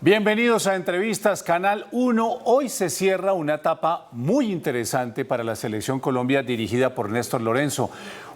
Bienvenidos a Entrevistas Canal 1. Hoy se cierra una etapa muy interesante para la Selección Colombia dirigida por Néstor Lorenzo.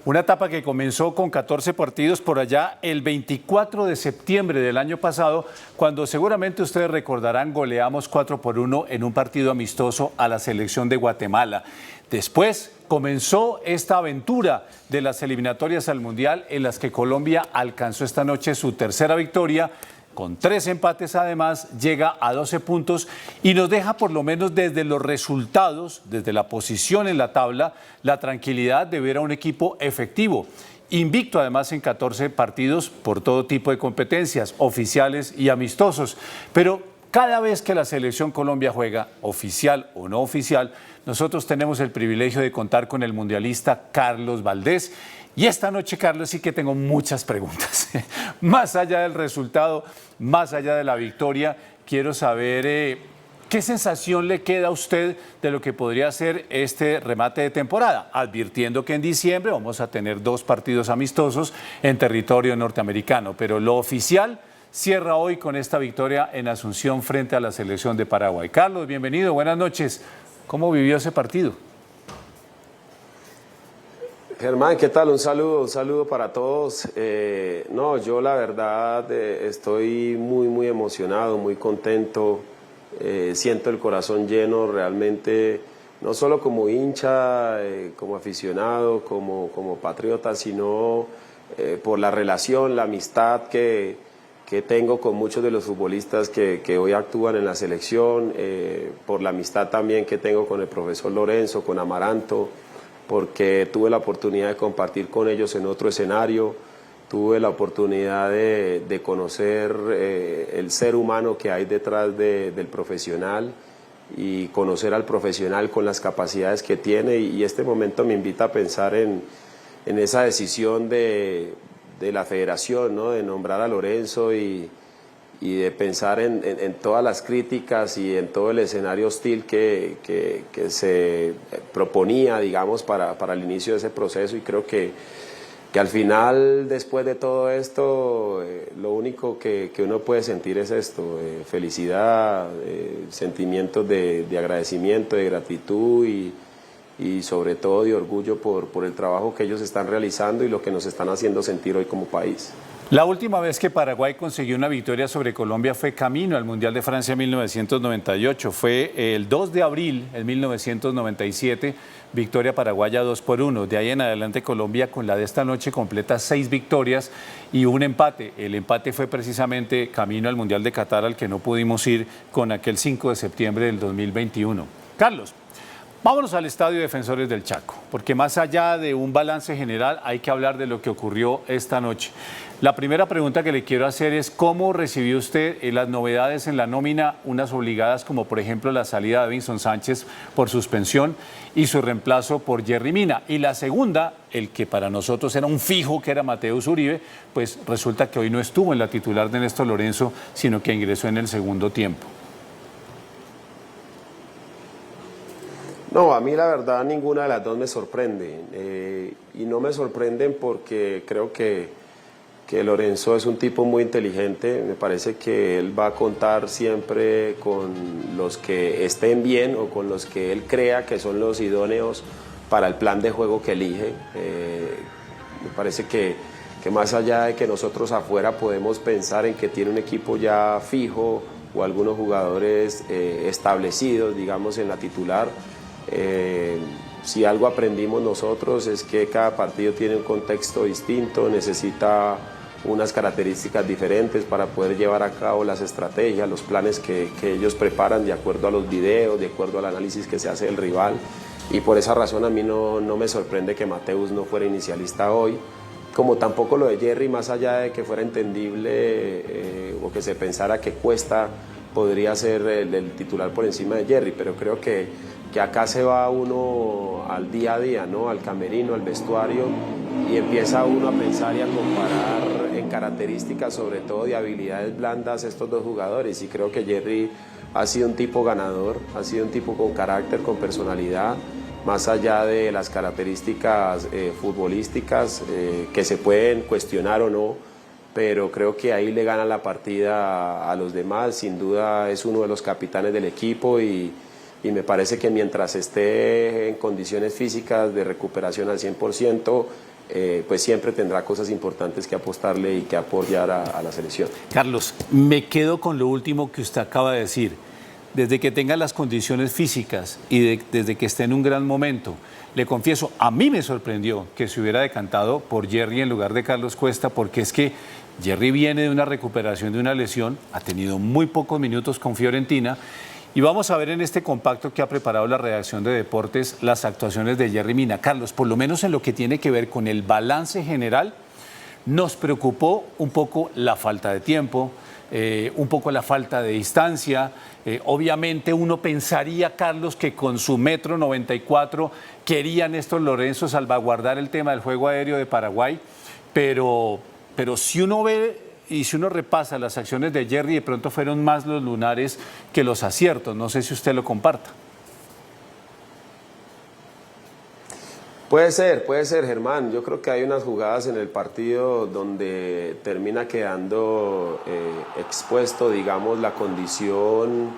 Una etapa que comenzó con 14 partidos por allá el 24 de septiembre del año pasado, cuando seguramente ustedes recordarán goleamos 4-1 en un partido amistoso a la selección de Guatemala. Después comenzó esta aventura de las eliminatorias al Mundial en las que Colombia alcanzó esta noche su tercera victoria. Con 3 empates además, llega a 12 puntos y nos deja por lo menos desde los resultados, desde la posición en la tabla, la tranquilidad de ver a un equipo efectivo. Invicto además en 14 partidos por todo tipo de competencias, oficiales y amistosos. Pero cada vez que la Selección Colombia juega, oficial o no oficial, nosotros tenemos el privilegio de contar con el mundialista Carlos Valdés. Y esta noche, Carlos, sí que tengo muchas preguntas. Más allá del resultado, más allá de la victoria, quiero saber qué sensación le queda a usted de lo que podría ser este remate de temporada, advirtiendo que en diciembre vamos a tener 2 partidos amistosos en territorio norteamericano, pero lo oficial cierra hoy con esta victoria en Asunción frente a la selección de Paraguay. Carlos, bienvenido, buenas noches. ¿Cómo vivió ese partido? Germán, ¿qué tal? Un saludo para todos. No, yo la verdad estoy muy emocionado, muy contento. Siento el corazón lleno realmente, no solo como hincha, como aficionado, como patriota, sino por la relación, la amistad que tengo con muchos de los futbolistas que hoy actúan en la selección, por la amistad también que tengo con el profesor Lorenzo, con Amaranto, porque tuve la oportunidad de compartir con ellos en otro escenario, tuve la oportunidad de conocer el ser humano que hay detrás del profesional y conocer al profesional con las capacidades que tiene, y este momento me invita a pensar en esa decisión de la federación, ¿no? De nombrar a Lorenzo y de pensar en todas las críticas y en todo el escenario hostil que se proponía, digamos, para el inicio de ese proceso. Y creo que al final, después de todo esto, lo único que uno puede sentir es esto, felicidad, sentimientos de agradecimiento, de gratitud y sobre todo de orgullo por el trabajo que ellos están realizando y lo que nos están haciendo sentir hoy como país. La última vez que Paraguay consiguió una victoria sobre Colombia fue camino al Mundial de Francia en 1998. Fue el 2 de abril de 1997, victoria paraguaya 2-1. De ahí en adelante Colombia con la de esta noche completa 6 victorias y un empate. El empate fue precisamente camino al Mundial de Qatar, al que no pudimos ir con aquel 5 de septiembre del 2021. Carlos, vámonos al Estadio Defensores del Chaco, porque más allá de un balance general hay que hablar de lo que ocurrió esta noche. La primera pregunta que le quiero hacer es ¿cómo recibió usted las novedades en la nómina, unas obligadas como por ejemplo la salida de Davinson Sánchez por suspensión y su reemplazo por Yerry Mina? Y la segunda, el que para nosotros era un fijo, que era Mateus Uribe, pues resulta que hoy no estuvo en la titular de Néstor Lorenzo, sino que ingresó en el segundo tiempo. No, a mí la verdad ninguna de las dos me sorprende, y no me sorprenden porque creo que Lorenzo es un tipo muy inteligente. Me parece que él va a contar siempre con los que estén bien o con los que él crea que son los idóneos para el plan de juego que elige. Me parece que más allá de que nosotros afuera podemos pensar en que tiene un equipo ya fijo o algunos jugadores establecidos, digamos, en la titular, si algo aprendimos nosotros es que cada partido tiene un contexto distinto, necesita unas características diferentes para poder llevar a cabo las estrategias, los planes que ellos preparan de acuerdo a los videos, de acuerdo al análisis que se hace del rival, y por esa razón a mí no me sorprende que Mateus no fuera inicialista hoy, como tampoco lo de Yerry, más allá de que fuera entendible o que se pensara que Cuesta podría ser el titular por encima de Yerry, pero creo que acá se va uno al día a día, ¿no? Al camerino, al vestuario, y empieza uno a pensar y a comparar en características, sobre todo de habilidades blandas, estos dos jugadores, y creo que Yerry ha sido un tipo ganador, ha sido un tipo con carácter, con personalidad, más allá de las características futbolísticas que se pueden cuestionar o no. pero creo que ahí le gana la partida a los demás. Sin duda es uno de los capitanes del equipo y me parece que mientras esté en condiciones físicas de recuperación al 100%, pues siempre tendrá cosas importantes que apostarle y que apoyar a la selección. Carlos, me quedo con lo último que usted acaba de decir. Desde que tenga las condiciones físicas y desde que esté en un gran momento, le confieso, a mí me sorprendió que se hubiera decantado por Jerry en lugar de Carlos Cuesta, porque es que Jerry viene de una recuperación de una lesión, ha tenido muy pocos minutos con Fiorentina, y vamos a ver en este compacto que ha preparado la redacción de Deportes las actuaciones de Jerry Mina. Carlos, por lo menos en lo que tiene que ver con el balance general, nos preocupó un poco la falta de tiempo, un poco la falta de distancia. Obviamente uno pensaría, Carlos, que con su 1,94 m quería Néstor Lorenzo salvaguardar el tema del juego aéreo de Paraguay, pero si uno ve y si uno repasa las acciones de Jerry, de pronto fueron más los lunares que los aciertos. No sé si usted lo comparta. Puede ser, Germán. Yo creo que hay unas jugadas en el partido donde termina quedando expuesto, digamos, la condición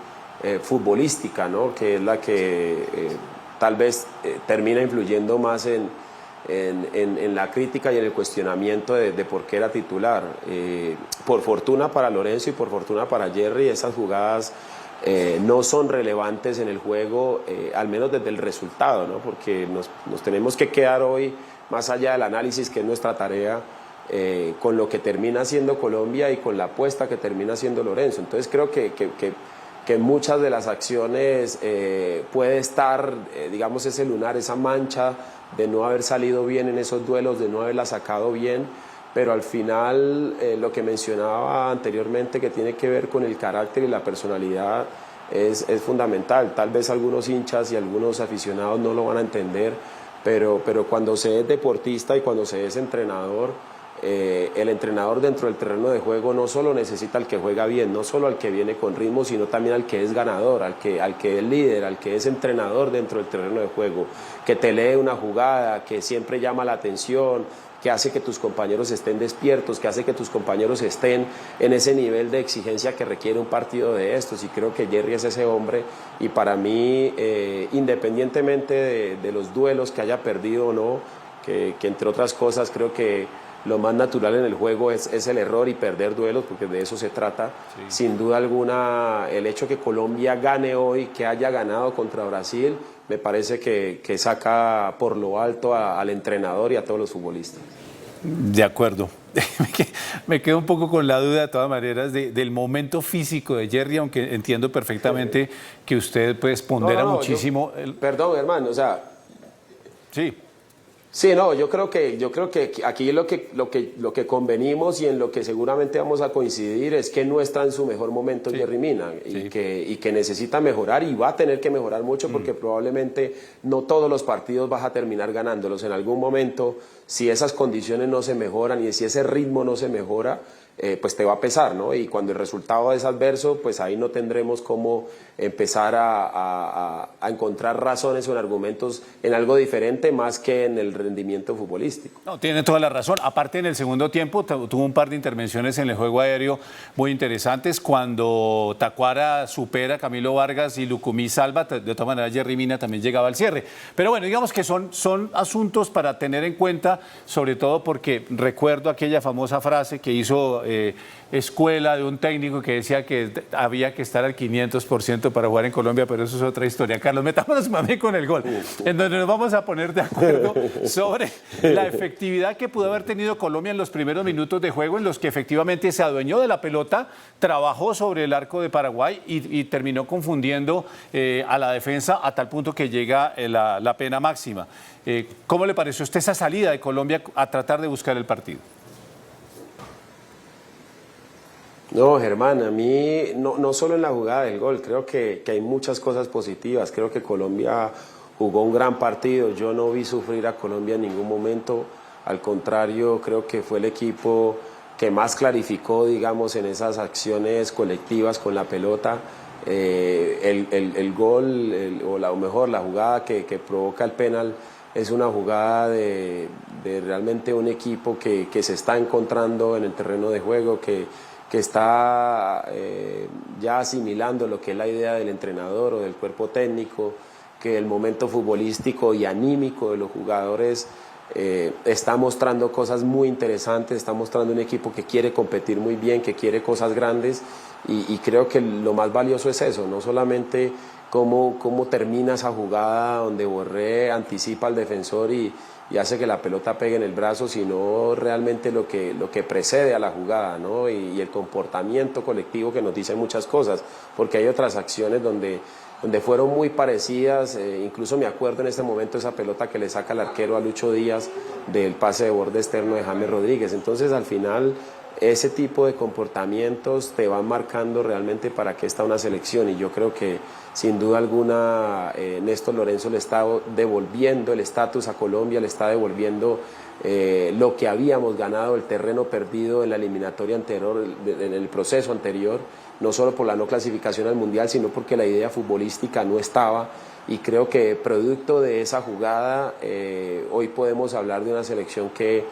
futbolística, ¿no? Que es la que tal vez termina influyendo más en la crítica y en el cuestionamiento de por qué era titular. Por fortuna para Lorenzo y por fortuna para Jerry, esas jugadas no son relevantes en el juego, al menos desde el resultado, ¿no? Porque nos tenemos que quedar hoy, más allá del análisis que es nuestra tarea, con lo que termina haciendo Colombia y con la apuesta que termina haciendo Lorenzo. Entonces creo que muchas de las acciones puede estar, digamos, ese lunar, esa mancha de no haber salido bien en esos duelos, de no haberla sacado bien, pero al final lo que mencionaba anteriormente, que tiene que ver con el carácter y la personalidad, es fundamental. Tal vez algunos hinchas y algunos aficionados no lo van a entender, pero cuando se es deportista y cuando se es entrenador, el entrenador dentro del terreno de juego no solo necesita al que juega bien, no solo al que viene con ritmo, sino también al que es ganador, al que es líder, al que es entrenador dentro del terreno de juego, que te lee una jugada, que siempre llama la atención, que hace que tus compañeros estén despiertos, que hace que tus compañeros estén en ese nivel de exigencia que requiere un partido de estos. Y creo que Jerry es ese hombre, y para mí, independientemente de los duelos que haya perdido o no, que entre otras cosas creo que lo más natural en el juego es el error y perder duelos, porque de eso se trata. Sí. Sin duda alguna, el hecho que Colombia gane hoy, que haya ganado contra Brasil, me parece que saca por lo alto al entrenador y a todos los futbolistas. De acuerdo. Me quedo un poco con la duda, de todas maneras, del momento físico de Jerry, aunque entiendo perfectamente que usted pues pondera muchísimo. Perdón, hermano, o sea... Sí. Sí, no, yo creo que aquí lo que convenimos y en lo que seguramente vamos a coincidir es que no está en su mejor momento Jerry Mina, y que necesita mejorar, y va a tener que mejorar mucho, porque probablemente no todos los partidos vas a terminar ganándolos. En algún momento, si esas condiciones no se mejoran y si ese ritmo no se mejora, pues te va a pesar, ¿no? Y cuando el resultado es adverso, pues ahí no tendremos cómo empezar a encontrar razones o argumentos en algo diferente más que en el rendimiento futbolístico. No, tiene toda la razón. Aparte, en el segundo tiempo tuvo un par de intervenciones en el juego aéreo muy interesantes. Cuando Tacuara supera a Camilo Vargas y Lucumí salva, de todas maneras Jerry Mina también llegaba al cierre. Pero bueno, digamos que son asuntos para tener en cuenta, sobre todo porque recuerdo aquella famosa frase que hizo Escuela, de un técnico que decía que había que estar al 500% para jugar en Colombia, pero eso es otra historia. Carlos, metámonos más bien con el gol, en donde nos vamos a poner de acuerdo sobre la efectividad que pudo haber tenido Colombia en los primeros minutos de juego, en los que efectivamente se adueñó de la pelota, trabajó sobre el arco de Paraguay y terminó confundiendo a la defensa a tal punto que llega la pena máxima. ¿Cómo le pareció a usted esa salida de Colombia a tratar de buscar el partido? No, Germán, a mí no solo en la jugada del gol, creo que hay muchas cosas positivas. Creo que Colombia jugó un gran partido. Yo no vi sufrir a Colombia en ningún momento. Al contrario, creo que fue el equipo que más clarificó, digamos, en esas acciones colectivas con la pelota. El gol, o mejor, la jugada que provoca el penal, es una jugada de realmente un equipo que se está encontrando en el terreno de juego, que está ya asimilando lo que es la idea del entrenador o del cuerpo técnico, que el momento futbolístico y anímico de los jugadores está mostrando cosas muy interesantes, está mostrando un equipo que quiere competir muy bien, que quiere cosas grandes, y creo que lo más valioso es eso, no solamente cómo termina esa jugada donde Borré anticipa al defensor y hace que la pelota pegue en el brazo, sino realmente lo que precede a la jugada, ¿no? Y el comportamiento colectivo que nos dice muchas cosas, porque hay otras acciones donde fueron muy parecidas, incluso me acuerdo en este momento esa pelota que le saca el arquero a Lucho Díaz del pase de borde externo de James Rodríguez. Entonces al final ese tipo de comportamientos te van marcando realmente para qué está una selección, y yo creo que sin duda alguna Néstor Lorenzo le está devolviendo el estatus a Colombia, le está devolviendo lo que habíamos ganado, el terreno perdido en la eliminatoria anterior, en el proceso anterior, no solo por la no clasificación al Mundial, sino porque la idea futbolística no estaba, y creo que producto de esa jugada hoy podemos hablar de una selección que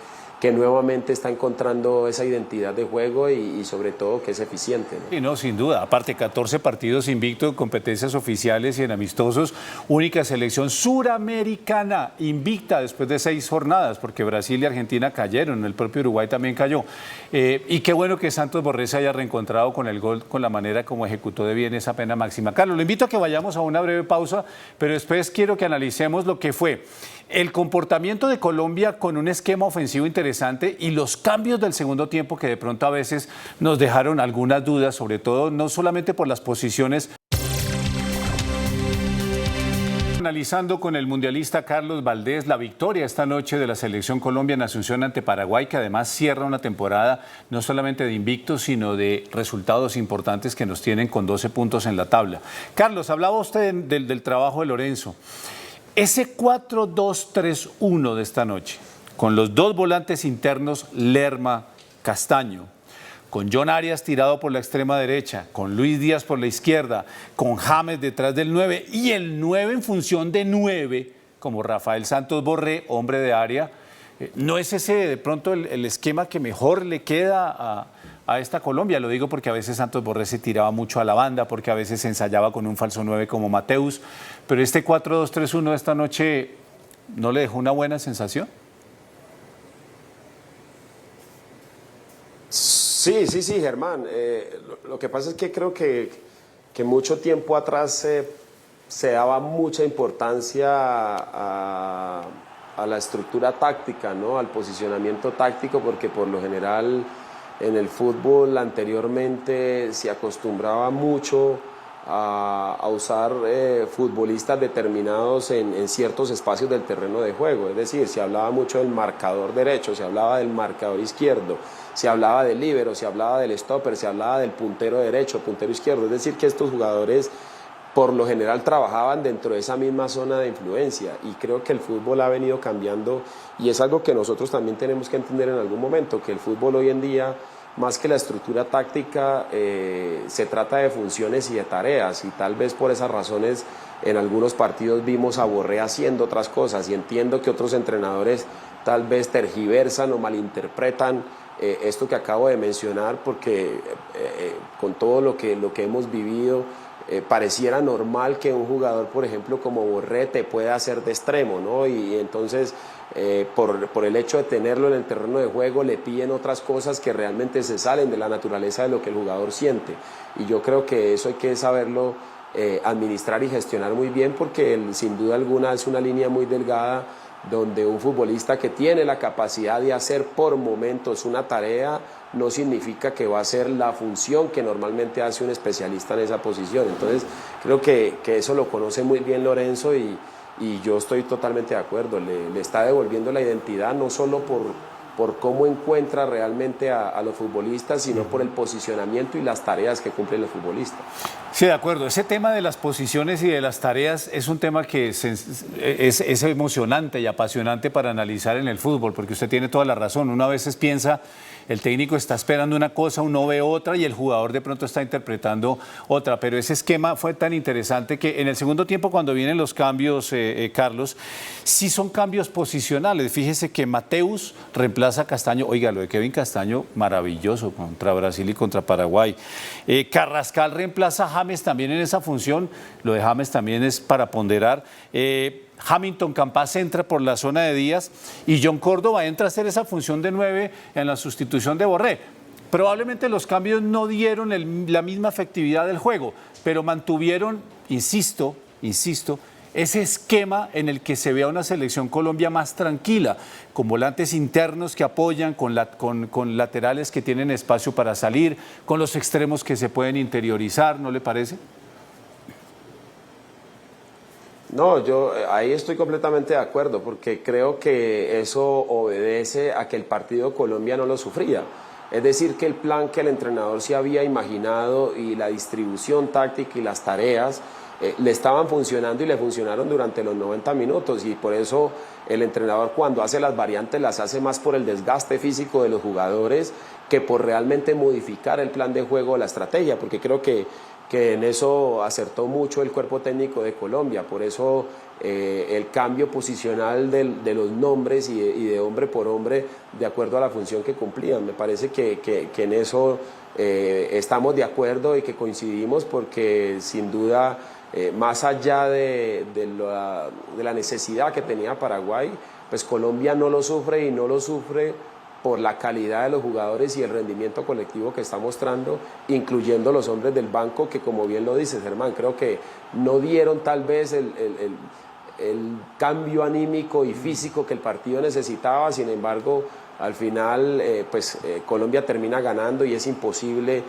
nuevamente está encontrando esa identidad de juego y sobre todo que es eficiente, ¿no? Sí, no, sin duda. Aparte, 14 partidos invicto en competencias oficiales y en amistosos. Única selección suramericana invicta después de 6 jornadas, porque Brasil y Argentina cayeron, el propio Uruguay también cayó. Y qué bueno que Santos Borré se haya reencontrado con el gol, con la manera como ejecutó de bien esa pena máxima. Carlos, lo invito a que vayamos a una breve pausa, pero después quiero que analicemos lo que fue el comportamiento de Colombia con un esquema ofensivo interesante y los cambios del segundo tiempo que de pronto a veces nos dejaron algunas dudas, sobre todo no solamente por las posiciones. Analizando con el mundialista Carlos Valdés la victoria esta noche de la Selección Colombia en Asunción ante Paraguay, que además cierra una temporada no solamente de invictos, sino de resultados importantes que nos tienen con 12 puntos en la tabla. Carlos, hablaba usted del trabajo de Lorenzo. Ese 4-2-3-1 de esta noche, con los 2 volantes internos, Lerma, Castaño, con John Arias tirado por la extrema derecha, con Luis Díaz por la izquierda, con James detrás del 9 y el 9 en función de 9, como Rafael Santos Borré, hombre de área. ¿No es ese de pronto el esquema que mejor le queda a esta Colombia? Lo digo porque a veces Santos Borré se tiraba mucho a la banda, porque a veces se ensayaba con un falso 9 como Mateus, pero este 4-2-3-1 de esta noche, ¿no le dejó una buena sensación? Sí, Germán. Lo que pasa es que creo que mucho tiempo atrás se daba mucha importancia a la estructura táctica, ¿no? Al posicionamiento táctico, porque por lo general en el fútbol anteriormente se acostumbraba mucho a usar futbolistas determinados en ciertos espacios del terreno de juego. Es decir, se hablaba mucho del marcador derecho, se hablaba del marcador izquierdo, se hablaba del líbero, se hablaba del stopper, se hablaba del puntero derecho, puntero izquierdo. Es decir, que estos jugadores por lo general trabajaban dentro de esa misma zona de influencia, y creo que el fútbol ha venido cambiando, y es algo que nosotros también tenemos que entender en algún momento, que el fútbol hoy en día, más que la estructura táctica, se trata de funciones y de tareas, y tal vez por esas razones en algunos partidos vimos a Borré haciendo otras cosas, y entiendo que otros entrenadores tal vez tergiversan o malinterpretan esto que acabo de mencionar, porque con todo lo que hemos vivido, pareciera normal que un jugador, por ejemplo, como Borré te pueda hacer de extremo, ¿no? Y entonces, por el hecho de tenerlo en el terreno de juego, le piden otras cosas que realmente se salen de la naturaleza de lo que el jugador siente. Y yo creo que eso hay que saberlo administrar y gestionar muy bien, porque sin duda alguna es una línea muy delgada, donde un futbolista que tiene la capacidad de hacer por momentos una tarea no significa que va a ser la función que normalmente hace un especialista en esa posición. Entonces creo que eso lo conoce muy bien Lorenzo, y yo estoy totalmente de acuerdo. Le está devolviendo la identidad, no solo por cómo encuentra realmente a los futbolistas, sino por el posicionamiento y las tareas que cumplen los futbolistas. Sí, de acuerdo. Ese tema de las posiciones y de las tareas es un tema que es emocionante y apasionante para analizar en el fútbol, porque usted tiene toda la razón. Uno a veces piensa, el técnico está esperando una cosa, uno ve otra y el jugador de pronto está interpretando otra. Pero ese esquema fue tan interesante que en el segundo tiempo, cuando vienen los cambios, Carlos, sí son cambios posicionales. Fíjese que Mateus reemplaza a Castaño. Oiga, lo de Kevin Castaño, maravilloso contra Brasil y contra Paraguay. Carrascal reemplaza a James también en esa función. Lo de James también es para ponderar. Hamilton Campas entra por la zona de Díaz y John Córdoba entra a hacer esa función de 9 en la sustitución de Borré. Probablemente los cambios no dieron la misma efectividad del juego, pero mantuvieron, insisto, ese esquema en el que se vea una selección Colombia más tranquila, con volantes internos que apoyan, con laterales que tienen espacio para salir, con los extremos que se pueden interiorizar, ¿no le parece? No, yo ahí estoy completamente de acuerdo, porque creo que eso obedece a que el partido Colombia no lo sufría. Es decir, que el plan que el entrenador se había imaginado y la distribución táctica y las tareas le estaban funcionando y le funcionaron durante los 90 minutos, y por eso el entrenador, cuando hace las variantes, las hace más por el desgaste físico de los jugadores que por realmente modificar el plan de juego o la estrategia, porque creo que en eso acertó mucho el cuerpo técnico de Colombia. Por eso el cambio posicional de los nombres y de hombre por hombre de acuerdo a la función que cumplían. Me parece que en eso estamos de acuerdo y que coincidimos, porque sin duda, más allá de la necesidad que tenía Paraguay, pues Colombia no lo sufre, y no lo sufre por la calidad de los jugadores y el rendimiento colectivo que está mostrando, incluyendo los hombres del banco, que, como bien lo dices, Germán, creo que no dieron tal vez el cambio anímico y físico que el partido necesitaba. Sin embargo, al final Colombia termina ganando, y es imposible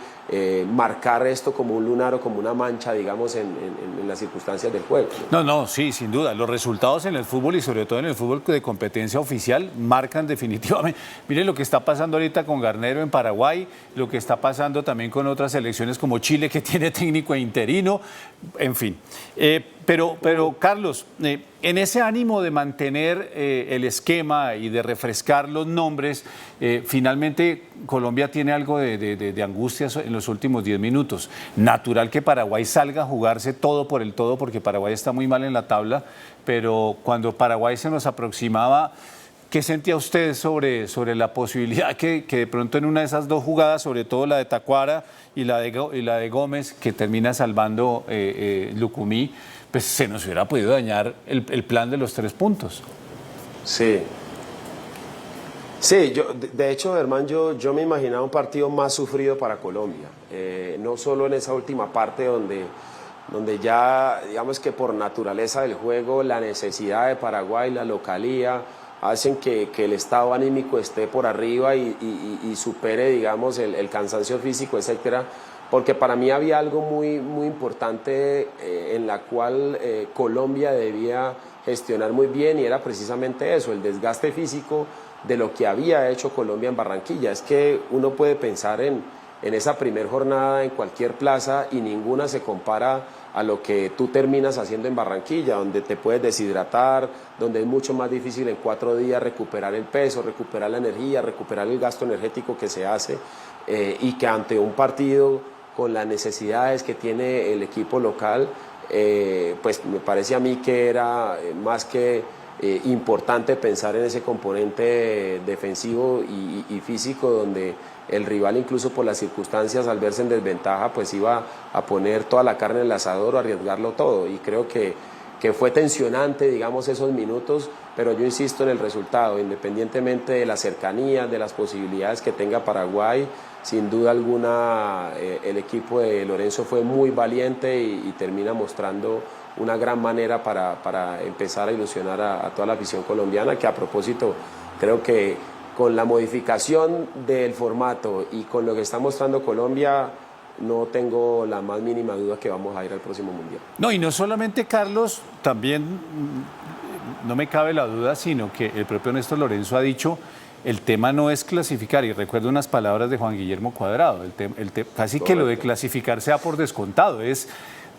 marcar esto como un lunar o como una mancha, digamos, en las circunstancias del juego. No, sí, sin duda. Los resultados en el fútbol, y sobre todo en el fútbol de competencia oficial, marcan definitivamente. Miren lo que está pasando ahorita con Garnero en Paraguay, lo que está pasando también con otras selecciones como Chile, que tiene técnico interino, en fin. Pero Carlos, en ese ánimo de mantener el esquema y de refrescar los nombres, finalmente Colombia tiene algo de angustia en los últimos 10 minutos. Natural que Paraguay salga a jugarse todo por el todo, porque Paraguay está muy mal en la tabla, pero cuando Paraguay se nos aproximaba, ¿qué sentía usted sobre la posibilidad que de pronto en una de esas dos jugadas, sobre todo la de Tacuara y la de Gómez, que termina salvando Lucumí, pues se nos hubiera podido dañar el plan de los 3 puntos? Sí. Sí, de hecho, Germán, yo me imaginaba un partido más sufrido para Colombia, no solo en esa última parte donde ya, digamos que por naturaleza del juego, la necesidad de Paraguay, la localía, hacen que el estado anímico esté por arriba y supere, digamos, el cansancio físico, etcétera. Porque para mí había algo muy, muy importante en la cual Colombia debía gestionar muy bien, y era precisamente eso, el desgaste físico de lo que había hecho Colombia en Barranquilla. Es que uno puede pensar en esa primer jornada en cualquier plaza, y ninguna se compara a lo que tú terminas haciendo en Barranquilla, donde te puedes deshidratar, donde es mucho más difícil en 4 días recuperar el peso, recuperar la energía, recuperar el gasto energético que se hace, y que ante un partido con las necesidades que tiene el equipo local, pues me parece a mí que era más que importante pensar en ese componente defensivo y físico, donde el rival, incluso por las circunstancias, al verse en desventaja, pues iba a poner toda la carne en el asador o arriesgarlo todo. Y creo que fue tensionante, digamos, esos minutos, pero yo insisto en el resultado, independientemente de la cercanía, de las posibilidades que tenga Paraguay. Sin duda alguna, el equipo de Lorenzo fue muy valiente y termina mostrando una gran manera para empezar a ilusionar a toda la afición colombiana, que, a propósito, creo que con la modificación del formato y con lo que está mostrando Colombia, no tengo la más mínima duda que vamos a ir al próximo Mundial. No, y no solamente, Carlos, también no me cabe la duda, sino que el propio Néstor Lorenzo ha dicho el tema no es clasificar, y recuerdo unas palabras de Juan Guillermo Cuadrado, casi que lo de clasificar sea por descontado, es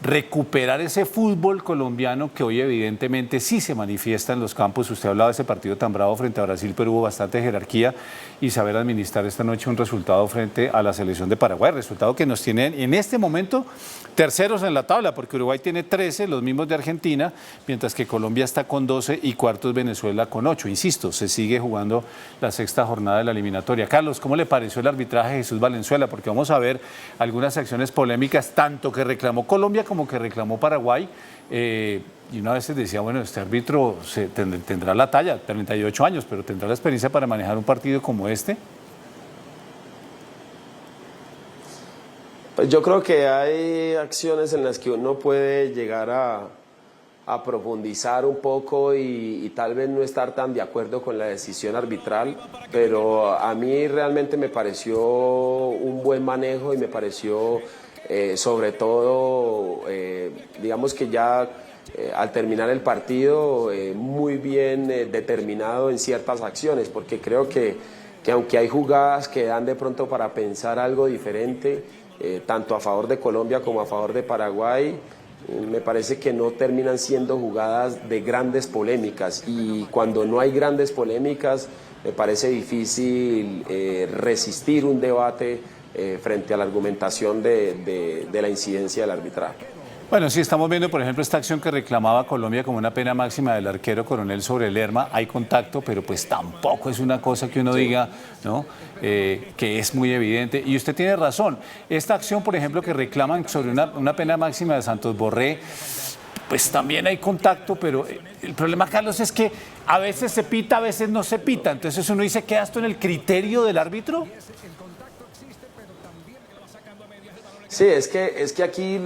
recuperar ese fútbol colombiano que hoy evidentemente sí se manifiesta en los campos. Usted hablaba de ese partido tan bravo frente a Brasil, pero hubo bastante jerarquía y saber administrar esta noche un resultado frente a la selección de Paraguay, resultado que nos tiene en este momento terceros en la tabla, porque Uruguay tiene 13, los mismos de Argentina, mientras que Colombia está con 12 y cuartos Venezuela con 8. Insisto, se sigue jugando la sexta jornada de la eliminatoria. Carlos, ¿cómo le pareció el arbitraje de Jesús Valenzuela? Porque vamos a ver algunas acciones polémicas, tanto que reclamó Colombia como que reclamó Paraguay, y una vez decía, bueno, este árbitro tendrá la talla, 38 años, pero tendrá la experiencia para manejar un partido como este. Pues yo creo que hay acciones en las que uno puede llegar a profundizar un poco y tal vez no estar tan de acuerdo con la decisión arbitral, pero a mí realmente me pareció un buen manejo y me pareció sobre todo, digamos que ya al terminar el partido, muy bien determinado en ciertas acciones, porque creo que aunque hay jugadas que dan de pronto para pensar algo diferente, tanto a favor de Colombia como a favor de Paraguay, me parece que no terminan siendo jugadas de grandes polémicas, y cuando no hay grandes polémicas me parece difícil resistir un debate frente a la argumentación de la incidencia del arbitraje. Bueno, sí, estamos viendo, por ejemplo, esta acción que reclamaba Colombia como una pena máxima del arquero Coronel sobre Lerma. Hay contacto, pero pues tampoco es una cosa que uno diga, ¿no? Que es muy evidente. Y usted tiene razón. Esta acción, por ejemplo, que reclaman sobre una pena máxima de Santos Borré, pues también hay contacto, pero el problema, Carlos, es que a veces se pita, a veces no se pita. Entonces uno dice, ¿queda esto en el criterio del árbitro? Sí, es que aquí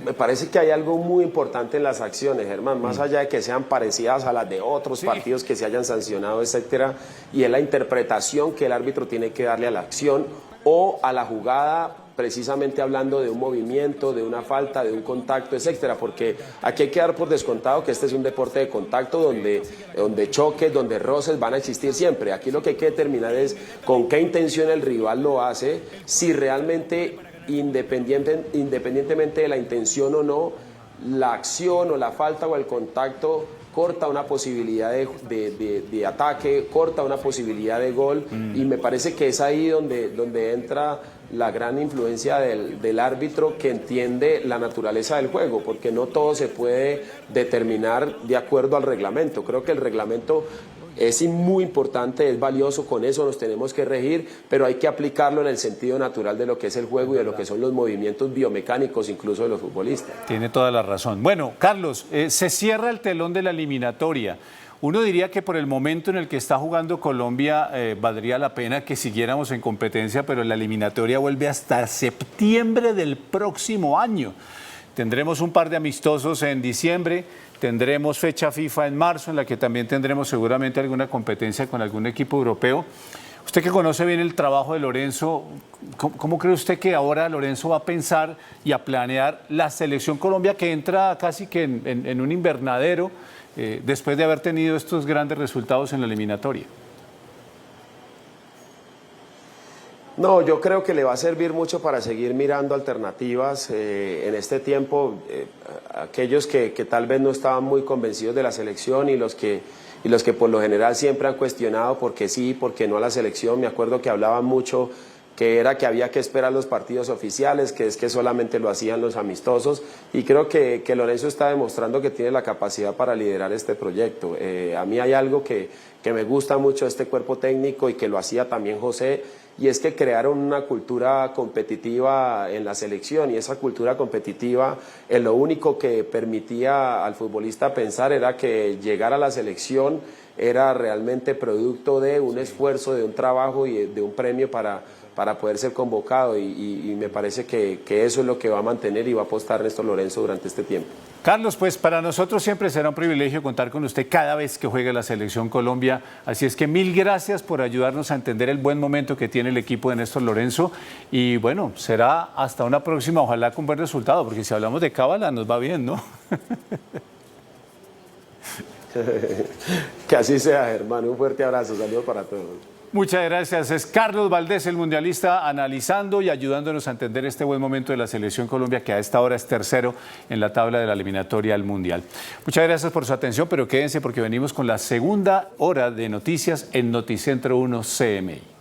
me parece que hay algo muy importante en las acciones, Germán, más allá de que sean parecidas a las de otros partidos que se hayan sancionado, etcétera, y es la interpretación que el árbitro tiene que darle a la acción o a la jugada, precisamente hablando de un movimiento, de una falta, de un contacto, etcétera, porque aquí hay que dar por descontado que este es un deporte de contacto donde choques, donde roces van a existir siempre. Aquí lo que hay que determinar es con qué intención el rival lo hace, si realmente independientemente de la intención o no, la acción o la falta o el contacto corta una posibilidad de ataque, corta una posibilidad de gol, y me parece que es ahí donde entra la gran influencia del árbitro, que entiende la naturaleza del juego, porque no todo se puede determinar de acuerdo al reglamento. Creo que el reglamento es muy importante, es valioso, con eso nos tenemos que regir, pero hay que aplicarlo en el sentido natural de lo que es el juego y de lo que son los movimientos biomecánicos, incluso de los futbolistas. Tiene toda la razón. Bueno, Carlos, se cierra el telón de la eliminatoria. Uno diría que por el momento en el que está jugando Colombia valdría la pena que siguiéramos en competencia, pero la eliminatoria vuelve hasta septiembre del próximo año. Tendremos un par de amistosos en diciembre, tendremos fecha FIFA en marzo, en la que también tendremos seguramente alguna competencia con algún equipo europeo. Usted que conoce bien el trabajo de Lorenzo, ¿cómo cree usted que ahora Lorenzo va a pensar y a planear la selección Colombia, que entra casi que en un invernadero después de haber tenido estos grandes resultados en la eliminatoria? No, yo creo que le va a servir mucho para seguir mirando alternativas en este tiempo. Aquellos que tal vez no estaban muy convencidos de la selección y los que por lo general siempre han cuestionado por qué sí, por qué no a la selección. Me acuerdo que hablaban mucho que era que había que esperar los partidos oficiales, que es que solamente lo hacían los amistosos, y creo que Lorenzo está demostrando que tiene la capacidad para liderar este proyecto. A mí hay algo que me gusta mucho de este cuerpo técnico y que lo hacía también José, y es que crearon una cultura competitiva en la selección, y esa cultura competitiva, lo único que permitía al futbolista pensar era que llegar a la selección era realmente producto de un esfuerzo, de un trabajo y de un premio para poder ser convocado, y me parece que eso es lo que va a mantener y va a apostar Néstor Lorenzo durante este tiempo. Carlos, pues para nosotros siempre será un privilegio contar con usted cada vez que juegue la Selección Colombia, así es que mil gracias por ayudarnos a entender el buen momento que tiene el equipo de Néstor Lorenzo, y bueno, será hasta una próxima, ojalá con buen resultado, porque si hablamos de cábala nos va bien, ¿no? Que así sea, hermano, un fuerte abrazo, saludos para todos. Muchas gracias. Es Carlos Valdés, el mundialista, analizando y ayudándonos a entender este buen momento de la selección Colombia, que a esta hora es tercero en la tabla de la eliminatoria al Mundial. Muchas gracias por su atención, pero quédense porque venimos con la segunda hora de noticias en Noticentro 1 CMI.